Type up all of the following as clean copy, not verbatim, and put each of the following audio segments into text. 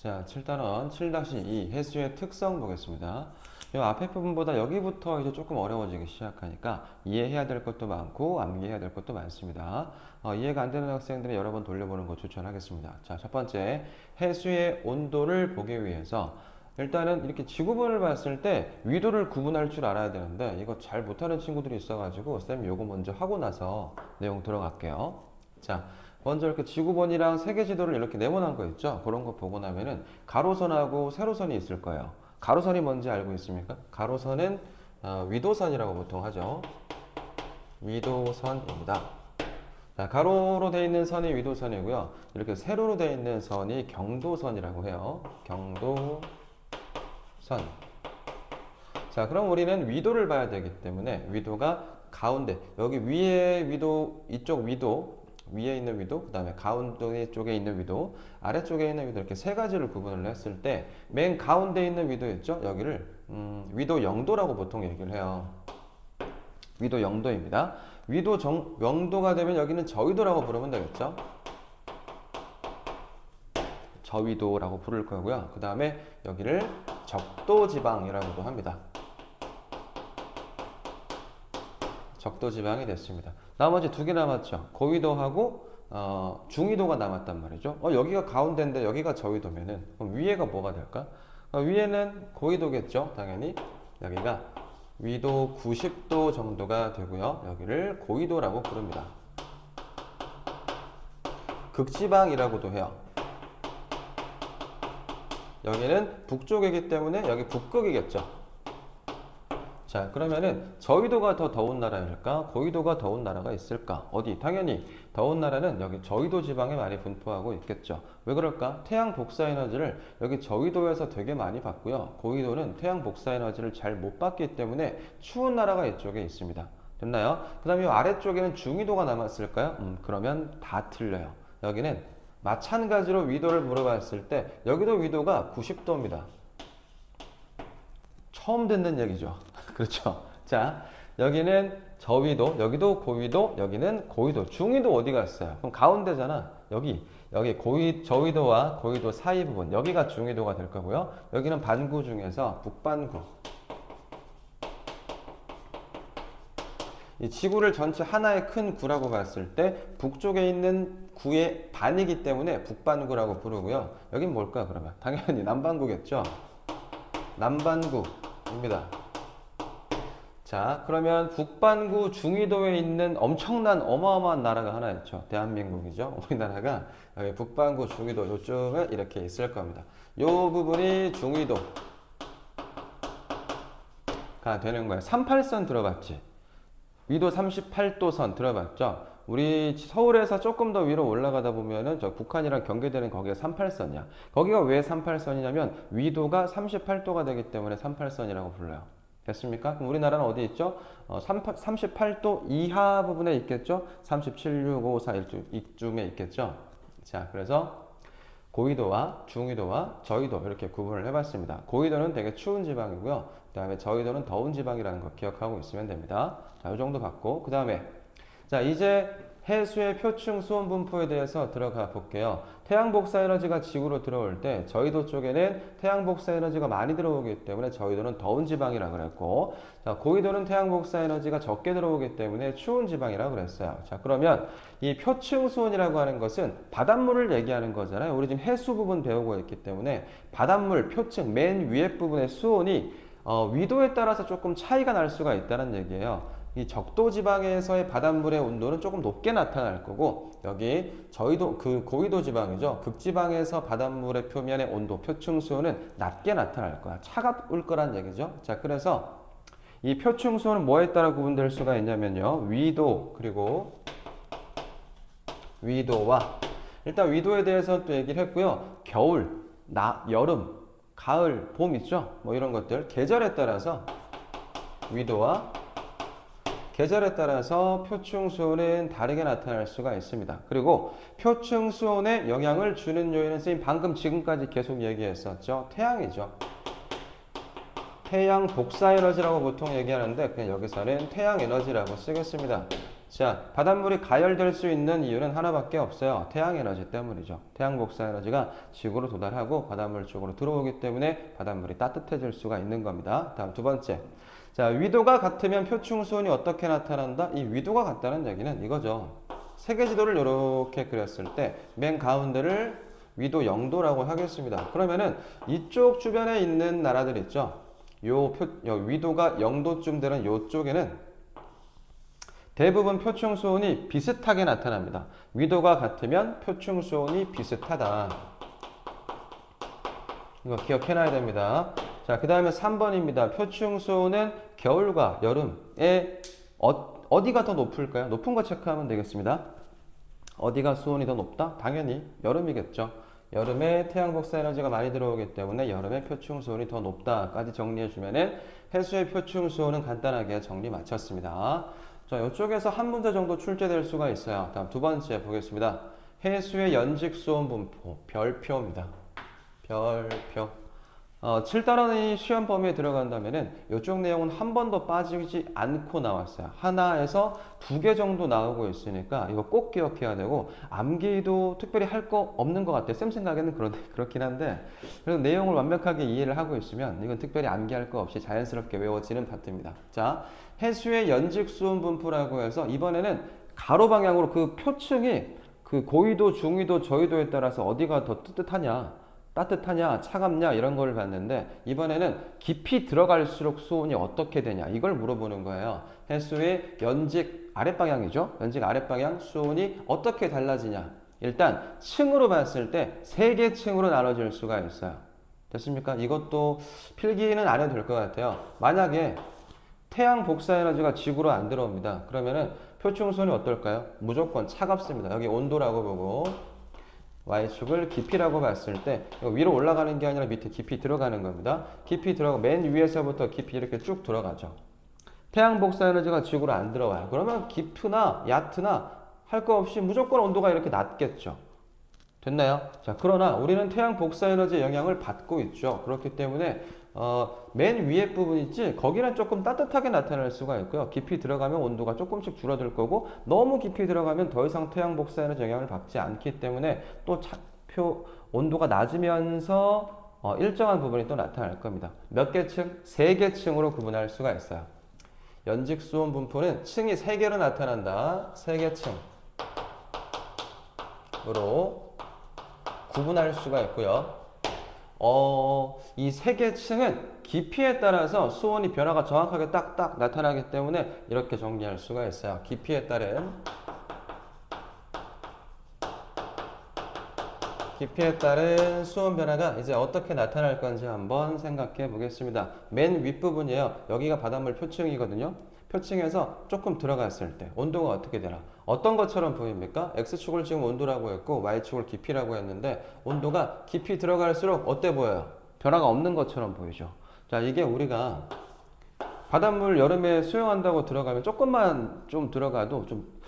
자, 7단원 7-2 해수의 특성 보겠습니다. 이 앞에 부분보다 여기부터 이제 조금 어려워지기 시작하니까 이해해야 될 것도 많고 암기해야 될 것도 많습니다. 이해가 안 되는 학생들은 여러 번 돌려보는 거 추천하겠습니다. 자, 첫 번째 해수의 온도를 보기 위해서 일단은 이렇게 지구본을 봤을 때 위도를 구분할 줄 알아야 되는데 이거 잘 못하는 친구들이 있어가지고 쌤이 요거 먼저 하고 나서 내용 들어갈게요. 자, 먼저 이렇게 지구본이랑 세계지도를 이렇게 네모난 거 있죠? 그런 거 보고 나면은 가로선하고 세로선이 있을 거예요. 가로선이 뭔지 알고 있습니까? 가로선은 위도선이라고 보통 하죠. 위도선입니다. 자, 가로로 되어 있는 선이 위도선이고요. 이렇게 세로로 되어 있는 선이 경도선이라고 해요. 경도선. 자, 그럼 우리는 위도를 봐야 되기 때문에 위도가 가운데, 여기 위에 위도, 이쪽 위도, 위에 있는 위도, 그 다음에 가운데 쪽에 있는 위도, 아래쪽에 있는 위도, 이렇게 세 가지를 구분을 했을 때 맨 가운데 있는 위도 있죠? 여기를 위도 0도라고 보통 얘기를 해요. 위도 0도입니다. 위도 0도가 되면 여기는 저위도라고 부르면 되겠죠? 저위도라고 부를 거고요. 그 다음에 여기를 적도지방이라고도 합니다. 적도지방이 됐습니다. 나머지 두 개 남았죠. 고위도하고 중위도가 남았단 말이죠. 여기가 가운데인데 여기가 저위도면은 그럼 위에가 뭐가 될까? 위에는 고위도겠죠. 당연히 여기가 위도 90도 정도가 되고요. 여기를 고위도라고 부릅니다. 극지방이라고도 해요. 여기는 북쪽이기 때문에 여기 북극이겠죠. 자, 그러면은 저위도가 더 더운 나라일까? 고위도가 더운 나라가 있을까? 어디? 당연히 더운 나라는 여기 저위도 지방에 많이 분포하고 있겠죠. 왜 그럴까? 태양 복사 에너지를 여기 저위도에서 되게 많이 받고요. 고위도는 태양 복사 에너지를 잘 못 받기 때문에 추운 나라가 이쪽에 있습니다. 됐나요? 그 다음에 이 아래쪽에는 중위도가 남았을까요? 그러면 다 틀려요. 여기는 마찬가지로 위도를 물어봤을 때 여기도 위도가 90도입니다. 처음 듣는 얘기죠. 그렇죠. 자, 여기는 저위도, 여기도 고위도, 여기는 고위도. 중위도 어디 갔어요? 그럼 가운데잖아. 여기 저위도와 고위도 사이 부분, 여기가 중위도가 될 거고요. 여기는 반구 중에서 북반구. 이 지구를 전체 하나의 큰 구라고 봤을 때 북쪽에 있는 구의 반이기 때문에 북반구라고 부르고요. 여긴 뭘까 그러면? 당연히 남반구겠죠. 남반구입니다. 자, 그러면 북반구 중위도에 있는 엄청난 어마어마한 나라가 하나 있죠. 대한민국이죠. 우리나라가 여기 북반구 중위도 요쯤에 이렇게 있을 겁니다. 요 부분이 중위도가 되는 거예요. 38선 들어봤지? 위도 38도 선 들어봤죠? 우리 서울에서 조금 더 위로 올라가다 보면은 저 북한이랑 경계되는 거기가 38선이야. 거기가 왜 38선이냐면 위도가 38도가 되기 때문에 38선이라고 불러요. 됐습니까? 그럼 우리나라는 어디 있죠? 38도 이하 부분에 있겠죠? 37, 6, 5, 4 이쯤에 있겠죠? 자, 그래서 고위도와 중위도와 저위도 이렇게 구분을 해봤습니다. 고위도는 되게 추운 지방이고요. 그 다음에 저위도는 더운 지방이라는 거 기억하고 있으면 됩니다. 자, 이 정도 봤고, 그 다음에 자, 이제 해수의 표층 수온 분포에 대해서 들어가 볼게요. 태양 복사 에너지가 지구로 들어올 때 저위도 쪽에는 태양 복사 에너지가 많이 들어오기 때문에 저위도는 더운 지방이라고 그랬고, 자, 고위도는 태양 복사 에너지가 적게 들어오기 때문에 추운 지방이라고 그랬어요. 자, 그러면 이 표층 수온이라고 하는 것은 바닷물을 얘기하는 거잖아요. 우리 지금 해수 부분 배우고 있기 때문에 바닷물 표층 맨 위에 부분의 수온이 위도에 따라서 조금 차이가 날 수가 있다는 얘기예요. 이 적도 지방에서의 바닷물의 온도는 조금 높게 나타날 거고, 여기 저희도 고위도 지방이죠. 극지방에서 바닷물의 표면의 온도, 표층 수온은 낮게 나타날 거야. 차가울 거란 얘기죠. 자, 그래서 이 표층 수온은 뭐에 따라 구분될 수가 있냐면요. 위도, 그리고 위도와, 일단 위도에 대해서 또 얘기를 했고요. 겨울, 여름, 가을, 봄 있죠. 뭐 이런 것들 계절에 따라서 위도와 계절에 따라서 표층 수온은 다르게 나타날 수가 있습니다. 그리고 표층 수온에 영향을 주는 요인은 선생님 방금 지금까지 계속 얘기했었죠. 태양이죠. 태양 복사 에너지라고 보통 얘기하는데 그냥 여기서는 태양 에너지라고 쓰겠습니다. 자, 바닷물이 가열될 수 있는 이유는 하나밖에 없어요. 태양 에너지 때문이죠. 태양 복사 에너지가 지구로 도달하고 바닷물 쪽으로 들어오기 때문에 바닷물이 따뜻해질 수가 있는 겁니다. 다음 두 번째. 자, 위도가 같으면 표충 수온이 어떻게 나타난다? 이 위도가 같다는 얘기는 이거죠. 세계지도를 이렇게 그렸을 때 맨 가운데를 위도 0도라고 하겠습니다. 그러면은 이쪽 주변에 있는 나라들 있죠. 요 위도가 0도쯤 되는 요쪽에는 대부분 표충 수온이 비슷하게 나타납니다. 위도가 같으면 표충 수온이 비슷하다. 이거 기억해놔야 됩니다. 자, 그 다음에 3번입니다. 표충 수온은 겨울과 여름에 어디가 더 높을까요? 높은 거 체크하면 되겠습니다. 어디가 수온이 더 높다? 당연히 여름이겠죠. 여름에 태양 복사 에너지가 많이 들어오기 때문에 여름에 표충 수온이 더 높다까지 정리해주면은 해수의 표충 수온은 간단하게 정리 마쳤습니다. 자, 이쪽에서 한 문제 정도 출제될 수가 있어요. 다음 두 번째 보겠습니다. 해수의 연직 수온 분포, 별표입니다. 별표. 7단원이 시험 범위에 들어간다면은 이쪽 내용은 한 번도 빠지지 않고 나왔어요. 하나에서 2개 정도 나오고 있으니까 이거 꼭 기억해야 되고 암기도 특별히 할 거 없는 것 같아요. 쌤 생각에는 그렇긴 한데 그래서 내용을 완벽하게 이해를 하고 있으면 이건 특별히 암기할 거 없이 자연스럽게 외워지는 파트입니다. 자, 해수의 연직 수온 분포라고 해서 이번에는 가로 방향으로 그 표층이 그 고위도, 중위도, 저위도에 따라서 어디가 더 따뜻하냐, 차갑냐 이런 걸 봤는데 이번에는 깊이 들어갈수록 수온이 어떻게 되냐 이걸 물어보는 거예요. 해수의 연직 아랫방향이죠. 연직 아랫방향 수온이 어떻게 달라지냐. 일단 층으로 봤을 때 3개 층으로 나눠질 수가 있어요. 됐습니까? 이것도 필기는 안 해도 될 것 같아요. 만약에 태양 복사 에너지가 지구로 안 들어옵니다. 그러면은 표충 수온이 어떨까요? 무조건 차갑습니다. 여기 온도라고 보고 Y축을 깊이라고 봤을 때 위로 올라가는 게 아니라 밑에 깊이 들어가는 겁니다. 깊이 들어가고 맨 위에서부터 깊이 이렇게 쭉 들어가죠. 태양 복사 에너지가 지구로 안 들어와요. 그러면 깊으나 얕으나 할 거 없이 무조건 온도가 이렇게 낮겠죠. 됐나요? 자, 그러나 우리는 태양 복사 에너지의 영향을 받고 있죠. 그렇기 때문에 맨 위에 부분 있지? 거기는 조금 따뜻하게 나타날 수가 있고요. 깊이 들어가면 온도가 조금씩 줄어들 거고 너무 깊이 들어가면 더 이상 태양 복사 에너지 영향을 받지 않기 때문에 또 온도가 낮으면서 일정한 부분이 또 나타날 겁니다. 몇 개 층? 3개 층으로 구분할 수가 있어요. 연직 수온 분포는 층이 3개로 나타난다. 3개 층으로 구분할 수가 있고요. 이 3개 층은 깊이에 따라서 수온이 변화가 정확하게 딱딱 나타나기 때문에 이렇게 정리할 수가 있어요. 깊이에 따른 수온 변화가 이제 어떻게 나타날 건지 한번 생각해 보겠습니다. 맨 윗부분이에요. 여기가 바닷물 표층이거든요. 표층에서 조금 들어갔을 때 온도가 어떻게 되나? 어떤 것처럼 보입니까? X축을 지금 온도라고 했고 Y축을 깊이라고 했는데 온도가 깊이 들어갈수록 어때 보여요? 변화가 없는 것처럼 보이죠. 자, 이게 우리가 바닷물 여름에 수영한다고 들어가면 조금만 좀 들어가도 좀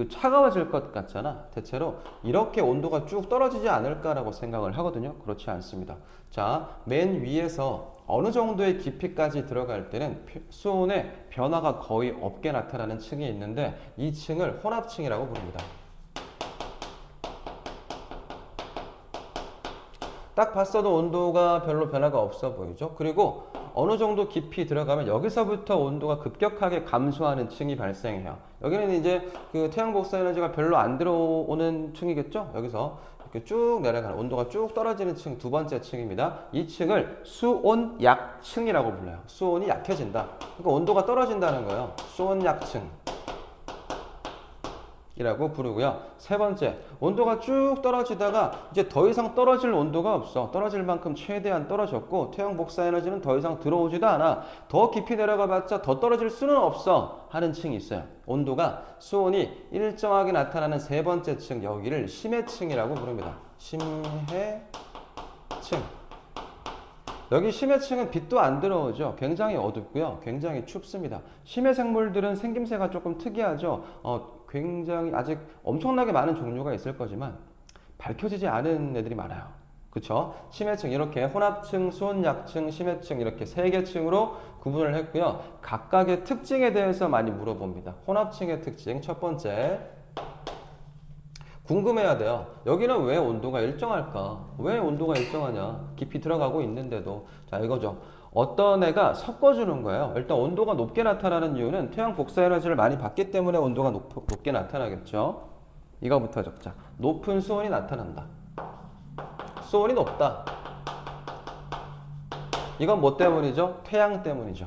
차가워질 것 같잖아. 대체로 이렇게 온도가 쭉 떨어지지 않을까라고 생각을 하거든요. 그렇지 않습니다. 자, 맨 위에서 어느 정도의 깊이까지 들어갈 때는 수온의 변화가 거의 없게 나타나는 층이 있는데 이 층을 혼합층이라고 부릅니다. 딱 봤어도 온도가 별로 변화가 없어 보이죠. 그리고 어느 정도 깊이 들어가면 여기서부터 온도가 급격하게 감소하는 층이 발생해요. 여기는 이제 그 태양 복사 에너지가 별로 안 들어오는 층이겠죠. 여기서 이렇게 쭉 내려가는 온도가 쭉 떨어지는 층, 두 번째 층입니다. 이 층을 수온 약층이라고 불러요. 수온이 약해진다. 그러니까 온도가 떨어진다는 거예요. 수온 약층 이라고 부르고요. 세 번째, 온도가 쭉 떨어지다가 이제 더 이상 떨어질 온도가 없어. 떨어질 만큼 최대한 떨어졌고 태양 복사 에너지는 더 이상 들어오지도 않아. 더 깊이 내려가 봤자 더 떨어질 수는 없어 하는 층이 있어요. 온도가 수온이 일정하게 나타나는 세 번째 층, 여기를 심해층이라고 부릅니다. 심해층. 여기 심해층은 빛도 안 들어오죠. 굉장히 어둡고요. 굉장히 춥습니다. 심해 생물들은 생김새가 조금 특이하죠. 굉장히 아직 엄청나게 많은 종류가 있을 거지만 밝혀지지 않은 애들이 많아요. 그쵸? 심해층 이렇게 혼합층, 수온약층, 심해층 이렇게 세 개 층으로 구분을 했고요. 각각의 특징에 대해서 많이 물어봅니다. 혼합층의 특징 첫 번째 궁금해야 돼요. 여기는 왜 온도가 일정할까? 왜 온도가 일정하냐? 깊이 들어가고 있는데도 자 이거죠. 어떤 애가 섞어주는 거예요. 일단 온도가 높게 나타나는 이유는 태양 복사 에너지를 많이 받기 때문에 온도가 높게 나타나겠죠. 이거부터 적자. 높은 수온이 나타난다. 수온이 높다. 이건 뭐 때문이죠? 태양 때문이죠.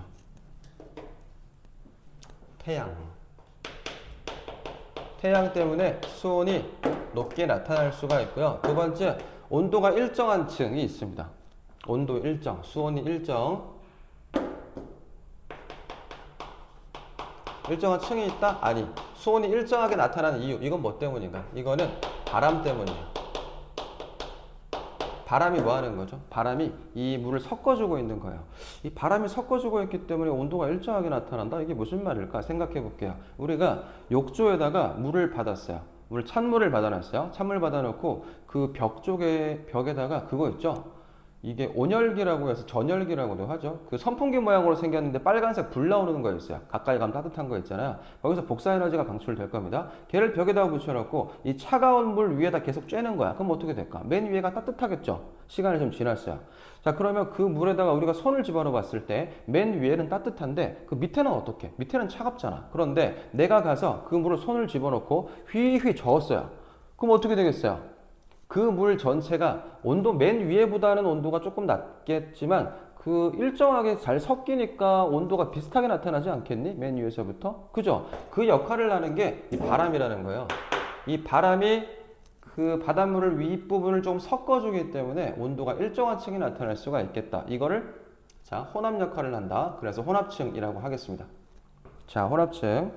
태양 때문에 수온이 높게 나타날 수가 있고요. 두 번째, 온도가 일정한 층이 있습니다. 온도 일정, 수온이 일정한 층이 있다? 아니, 수온이 일정하게 나타나는 이유, 이건 뭐 때문인가? 이거는 바람 때문이에요. 바람이 뭐 하는 거죠? 바람이 이 물을 섞어주고 있는 거예요. 이 바람이 섞어주고 있기 때문에 온도가 일정하게 나타난다? 이게 무슨 말일까? 생각해 볼게요. 우리가 욕조에다가 물을 받았어요. 찬물을 받아놨어요. 찬물 받아놓고 그 벽에다가 그거 있죠? 이게 온열기라고 해서 전열기라고도 하죠. 그 선풍기 모양으로 생겼는데 빨간색 불 나오는 거 있어요. 가까이 가면 따뜻한 거 있잖아요. 거기서 복사 에너지가 방출될 겁니다. 걔를 벽에다가 붙여놓고 이 차가운 물 위에다 계속 쬐는 거야. 그럼 어떻게 될까? 맨 위에가 따뜻하겠죠. 시간이 좀 지났어요. 자, 그러면 그 물에다가 우리가 손을 집어넣어 봤을 때 맨 위에는 따뜻한데 그 밑에는 어떻게? 밑에는 차갑잖아. 그런데 내가 가서 그 물을 손을 집어넣고 휘휘 저었어요. 그럼 어떻게 되겠어요? 그 물 전체가 온도 맨 위에보다는 온도가 조금 낮겠지만 그 일정하게 잘 섞이니까 온도가 비슷하게 나타나지 않겠니? 맨 위에서부터? 그죠? 그 역할을 하는 게 이 바람이라는 거예요. 이 바람이 그 바닷물을 윗부분을 좀 섞어주기 때문에 온도가 일정한 층이 나타날 수가 있겠다. 이거를 자 혼합 역할을 한다. 그래서 혼합층이라고 하겠습니다. 자, 혼합층.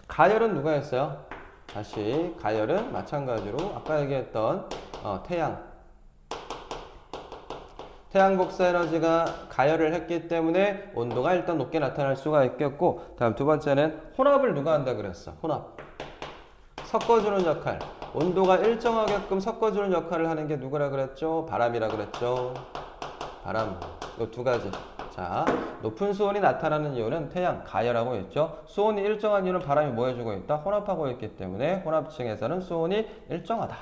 가열은 누가 했어요? 다시 가열은 마찬가지로 아까 얘기했던 태양 복사 에너지가 가열을 했기 때문에 온도가 일단 높게 나타날 수가 있겠고, 다음 두 번째는 혼합을 누가 한다 그랬어? 혼합. 섞어주는 역할. 온도가 일정하게끔 섞어주는 역할을 하는 게 누구라 그랬죠? 바람이라 그랬죠. 바람. 이 두 가지. 자, 높은 수온이 나타나는 이유는 태양, 가열하고 있죠. 수온이 일정한 이유는 바람이 뭐 해주고 있다? 혼합하고 있기 때문에 혼합층에서는 수온이 일정하다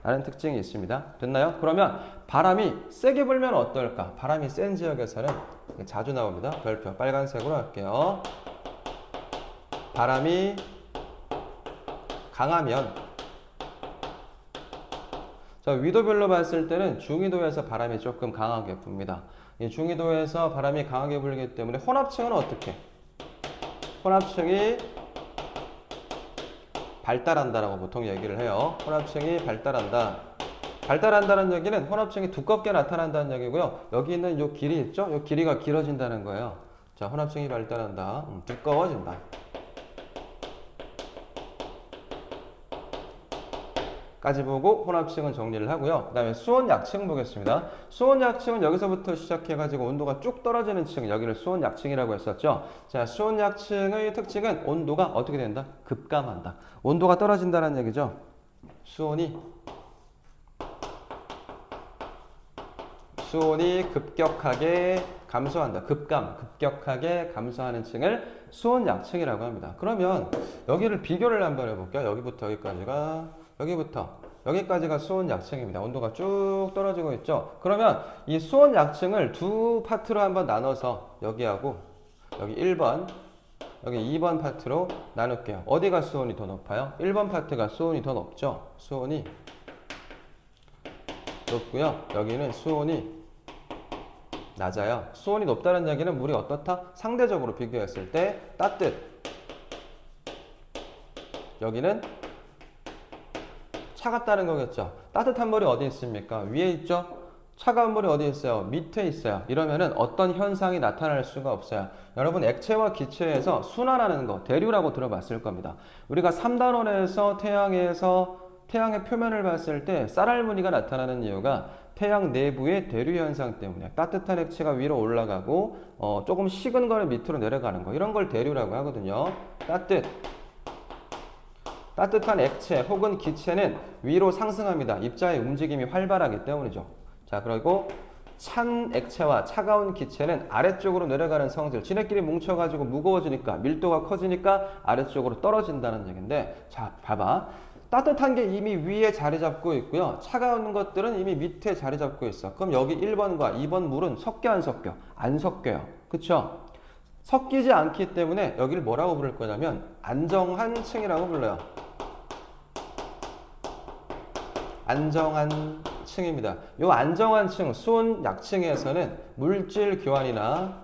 라는 특징이 있습니다. 됐나요? 그러면 바람이 세게 불면 어떨까? 바람이 센 지역에서는 자주 나옵니다. 별표 빨간색으로 할게요. 바람이 강하면 자, 위도별로 봤을 때는 중위도에서 바람이 조금 강하게 붑니다. 이 중위도에서 바람이 강하게 불기 때문에 혼합층은 어떻게? 혼합층이 발달한다라고 보통 얘기를 해요. 혼합층이 발달한다. 발달한다는 얘기는 혼합층이 두껍게 나타난다는 얘기고요. 여기 있는 이 길이 있죠? 이 길이가 길어진다는 거예요. 자, 혼합층이 발달한다. 두꺼워진다. 까지 보고 혼합층은 정리를 하고요. 그 다음에 수온약층 보겠습니다. 수온약층은 여기서부터 시작해가지고 온도가 쭉 떨어지는 층, 여기를 수온약층이라고 했었죠. 자, 수온약층의 특징은 온도가 어떻게 된다? 급감한다. 온도가 떨어진다는 얘기죠. 수온이 급격하게 감소한다. 급격하게 감소하는 층을 수온약층이라고 합니다. 그러면 여기를 비교를 한번 해볼게요. 여기부터 여기까지가 수온약층입니다. 온도가 쭉 떨어지고 있죠. 그러면 이 수온약층을 두 파트로 한번 나눠서 여기하고 여기 1번 여기 2번 파트로 나눌게요. 어디가 수온이 더 높아요? 1번 파트가 수온이 더 높죠. 수온이 높고요. 여기는 수온이 낮아요. 수온이 높다는 얘기는 물이 어떻다? 상대적으로 비교했을 때 따뜻. 여기는 차갑다는 거겠죠. 따뜻한 물이 어디 있습니까? 위에 있죠? 차가운 물이 어디 있어요? 밑에 있어요. 이러면은 어떤 현상이 나타날 수가 없어요. 여러분, 액체와 기체에서 순환하는 거, 대류라고 들어봤을 겁니다. 우리가 3단원에서 태양의 표면을 봤을 때 쌀알무늬가 나타나는 이유가 태양 내부의 대류 현상 때문에 따뜻한 액체가 위로 올라가고 조금 식은 거는 밑으로 내려가는 거, 이런 걸 대류라고 하거든요. 따뜻한 액체 혹은 기체는 위로 상승합니다. 입자의 움직임이 활발하기 때문이죠. 자, 그리고 찬 액체와 차가운 기체는 아래쪽으로 내려가는 성질. 지네끼리 뭉쳐가지고 무거워지니까 밀도가 커지니까 아래쪽으로 떨어진다는 얘기인데, 자, 봐봐. 따뜻한 게 이미 위에 자리 잡고 있고요. 차가운 것들은 이미 밑에 자리 잡고 있어. 그럼 여기 1번과 2번 물은 섞여 안 섞여? 안 섞여요. 그쵸? 섞이지 않기 때문에 여기를 뭐라고 부를 거냐면 안정한 층이라고 불러요. 안정한 층입니다. 이 안정한 층, 수온 약층에서는 물질 교환이나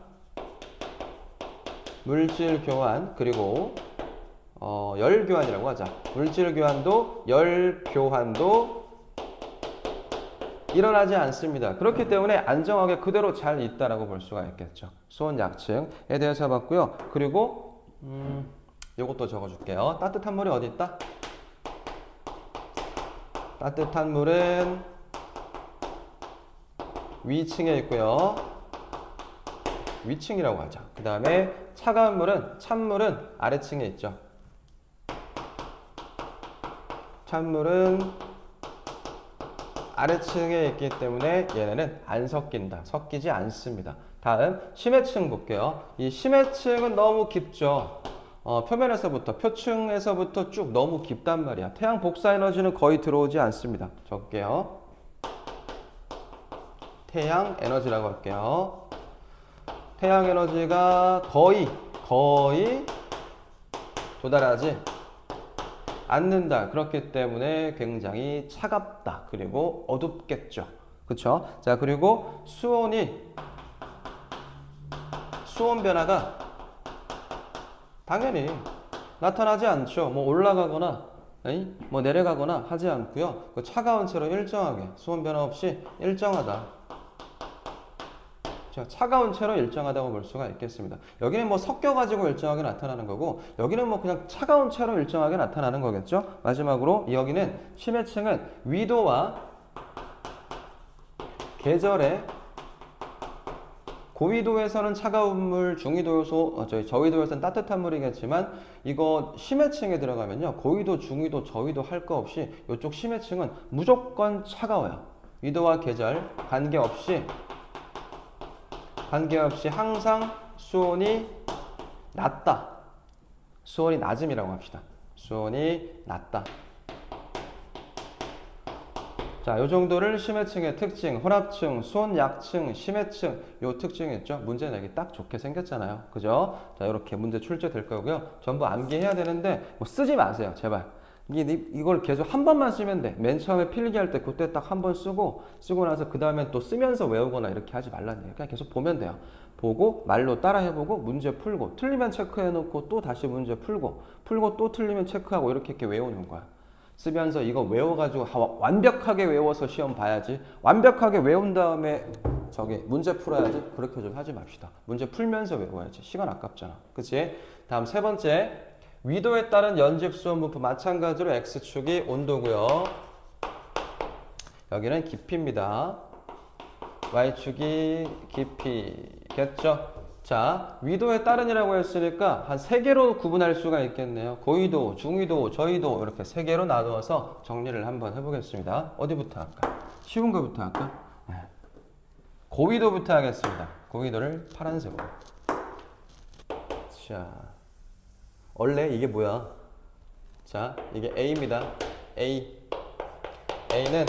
물질 교환 그리고 열 교환이라고 하자. 물질 교환도 열 교환도 일어나지 않습니다. 그렇기 때문에 안정하게 그대로 잘 있다라고 볼 수가 있겠죠. 수온 약층에 대해서 봤고요. 그리고 요것도 적어줄게요. 따뜻한 물이 어디 있다? 따뜻한 물은 위층에 있고요. 위층이라고 하죠. 그 다음에 차가운 물은 찬물은 아래층에 있죠. 찬물은 아래층에 있기 때문에 얘네는 안 섞인다. 섞이지 않습니다. 다음 심해층 볼게요. 이 심해층은 너무 깊죠. 표면에서부터 표층에서부터 쭉 너무 깊단 말이야. 태양 복사 에너지는 거의 들어오지 않습니다. 적게요. 태양 에너지라고 할게요. 태양 에너지가 거의 도달하지 않는다. 그렇기 때문에 굉장히 차갑다. 그리고 어둡겠죠. 그쵸? 자, 그리고 수온 변화가 당연히 나타나지 않죠. 뭐 올라가거나 뭐 내려가거나 하지 않고요. 그 차가운 채로 일정하게 수온 변화 없이 일정하다. 자, 차가운 채로 일정하다고 볼 수가 있겠습니다. 여기는 뭐 섞여가지고 일정하게 나타나는 거고, 여기는 뭐 그냥 차가운 채로 일정하게 나타나는 거겠죠. 마지막으로 여기는 심해층은 위도와 계절의 고위도에서는 차가운 물, 중위도에서 저위도에서는 따뜻한 물이겠지만, 이거 심해층에 들어가면요, 고위도, 중위도, 저위도 할 거 없이 이쪽 심해층은 무조건 차가워요. 위도와 계절 관계없이 항상 수온이 낮다. 수온이 낮음이라고 합시다. 수온이 낮다. 자, 요 정도를 심해층의 특징, 혼합층, 수온 약층, 심해층, 요 특징이 있죠. 문제 내기 딱 좋게 생겼잖아요. 그죠? 자, 이렇게 문제 출제될 거고요. 전부 암기해야 되는데 뭐 쓰지 마세요. 제발. 이걸 계속 한 번만 쓰면 돼. 맨 처음에 필기할 때 그때 딱 한 번 쓰고 나서 그 다음에 또 쓰면서 외우거나 이렇게 하지 말라는 얘기예요. 그냥 계속 보면 돼요. 보고 말로 따라 해보고 문제 풀고 틀리면 체크해놓고 또 다시 문제 풀고 또 틀리면 체크하고 이렇게 외우는 거야. 쓰면서 이거 외워가지고 완벽하게 외워서 시험 봐야지. 완벽하게 외운 다음에 문제 풀어야지. 그렇게 좀 하지 맙시다. 문제 풀면서 외워야지. 시간 아깝잖아. 그치? 다음 세 번째. 위도에 따른 연집 수온 분포 마찬가지로 X축이 온도고요. 여기는 깊이입니다. Y축이 깊이겠죠. 자, 위도에 따른이라고 했으니까 한 3개로 구분할 수가 있겠네요. 고위도, 중위도, 저위도 이렇게 3개로 나누어서 정리를 한번 해보겠습니다. 어디부터 할까? 쉬운 거부터 할까? 네. 고위도부터 하겠습니다. 고위도를 파란색으로. 자, 원래 이게 뭐야? 자, 이게 A입니다. A는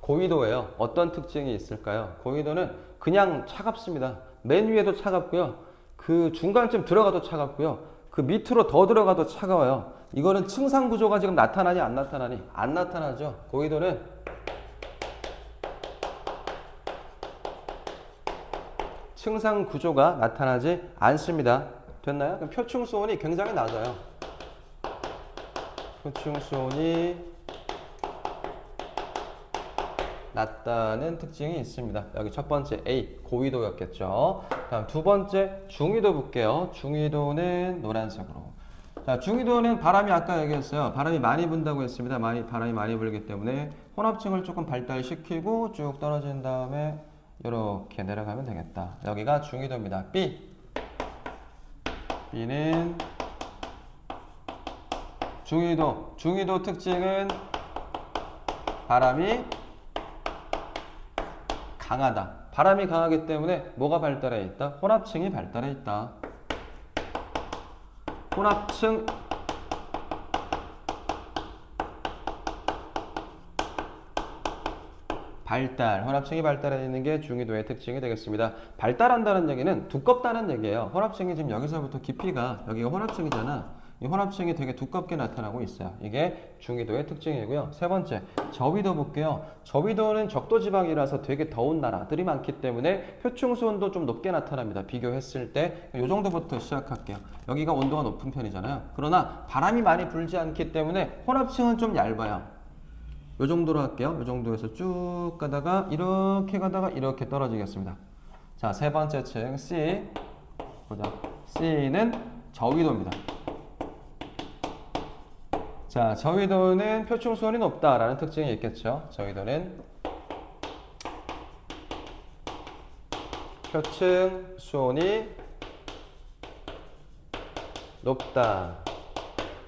고위도예요. 어떤 특징이 있을까요? 고위도는 그냥 차갑습니다. 맨 위에도 차갑고요. 그 중간쯤 들어가도 차갑고요. 그 밑으로 더 들어가도 차가워요. 이거는 층상 구조가 지금 나타나니 안 나타나니? 안 나타나죠. 고위도는 층상 구조가 나타나지 않습니다. 됐나요? 그럼 표층 수온이 굉장히 낮아요. 표층 수온이 낮다는 특징이 있습니다. 여기 첫 번째 A, 고위도였겠죠. 다음 두 번째 중위도 볼게요. 중위도는 노란색으로. 자, 중위도는 바람이 아까 얘기했어요. 바람이 많이 분다고 했습니다. 바람이 많이 불기 때문에 혼합층을 조금 발달시키고 쭉 떨어진 다음에 이렇게 내려가면 되겠다. 여기가 중위도입니다. B는 중위도 특징은 바람이 강하다. 바람이 강하기 때문에 뭐가 발달해 있다? 혼합층이 발달해 있다. 혼합층 발달, 혼합층이 발달해 있는 게 중위도의 특징이 되겠습니다. 발달한다는 얘기는 두껍다는 얘기예요. 혼합층이 지금 여기서부터 깊이가, 여기가 혼합층이잖아. 이 혼합층이 되게 두껍게 나타나고 있어요. 이게 중위도의 특징이고요. 세 번째, 저위도 볼게요. 저위도는 적도지방이라서 되게 더운 나라들이 많기 때문에 표충수 온도 좀 높게 나타납니다. 비교했을 때 이 정도부터 시작할게요. 여기가 온도가 높은 편이잖아요. 그러나 바람이 많이 불지 않기 때문에 혼합층은 좀 얇아요. 요 정도로 할게요. 요 정도에서 쭉 가다가 이렇게 떨어지겠습니다. 자, 세 번째 층 C 보자. C는 저위도입니다. 자, 저위도는 표충수온이 높다라는 특징이 있겠죠. 저위도는 표층수온이 높다.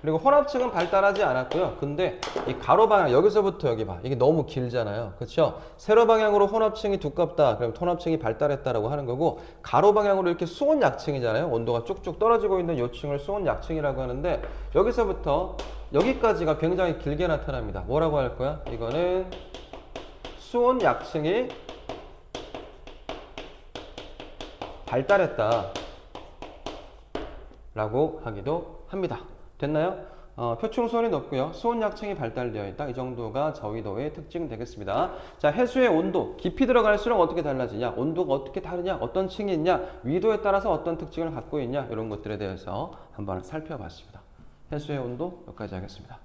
그리고 혼합층은 발달하지 않았고요. 근데 이 가로 방향, 여기서부터 여기 봐. 이게 너무 길잖아요. 그렇죠? 세로 방향으로 혼합층이 두껍다. 그럼 혼합층이 발달했다라고 하는 거고, 가로 방향으로 이렇게 수온 약층이잖아요. 온도가 쭉쭉 떨어지고 있는 요 층을 수온 약층이라고 하는데, 여기서부터 여기까지가 굉장히 길게 나타납니다. 뭐라고 할 거야? 이거는 수온 약층이 발달했다 라고 하기도 합니다. 됐나요? 표충수온이 높고요. 수온 약층이 발달되어 있다. 이 정도가 저위도의 특징 되겠습니다. 자, 해수의 온도, 깊이 들어갈수록 어떻게 달라지냐? 온도가 어떻게 다르냐? 어떤 층이 있냐? 위도에 따라서 어떤 특징을 갖고 있냐? 이런 것들에 대해서 한번 살펴봤습니다. 해수의 온도 여기까지 하겠습니다.